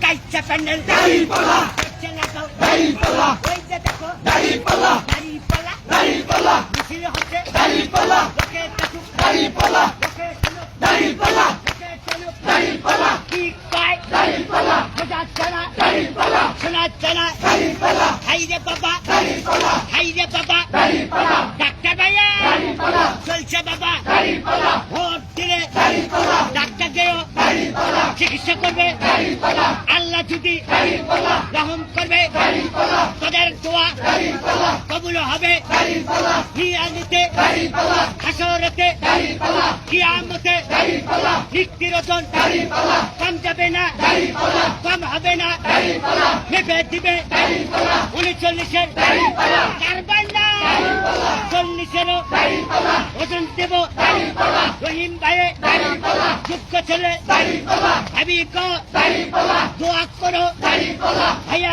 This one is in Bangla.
লাইচা প্যান্ডেল দাড়িপাল্লা হচ্ছে না তো দাড়িপাল্লা ওই যে দেখো দাড়িপাল্লা দাড়িপাল্লা দাড়িপাল্লা মিছিল হচ্ছে দাড়িপাল্লা লোকে দেখুক দাড়িপাল্লা লোকে শুনুক দাড়িপাল্লা লোকে চলুক দাড়িপাল্লা কি কয় দাড়িপাল্লা বোঝাচ্ছে না দাড়িপাল্লা শোনাচ্ছে না দাড়িপাল্লা হাই রে বাবা দাড়িপাল্লা হাই রে বাবা দাড়িপাল্লা ডাক্তার ভাইয়া দাড়িপাল্লা চলছে বাবা দাড়িপাল্লা ভোট দিলে দাড়িপাল্লা ডাক্তার গেও দাড়িপাল্লা চিকিৎসা করবে দাড়িপাল্লা আল্লাহ যদি দাড়িপাল্লা রহম করবে দাড়িপাল্লা তাদের দোয়া দাড়িপাল্লা কবুল হবে দাড়িপাল্লা হিয়ানিতে দাড়িপাল্লা হাসরেতে দাড়িপাল্লা কিয়ামতে দাড়িপাল্লা নিত্যরতন দাড়িপাল্লা কম যাবে না দাড়িপাল্লা কম হবে না দাড়িপাল্লা মেপে দিবে দাড়িপাল্লা 39-এর দাড়িপাল্লা কারবার না 40-এরও দাড়িপাল্লা ওজন দেব দাড়িপাল্লা রহিম ভাইয়ে দাড়িপাল্লা যোগ্য ছেলে দাড়িপাল্লা ভাবি কো দাড়িপাল্লা দোয়া করো দাড়িপাল্লা ভাইয়া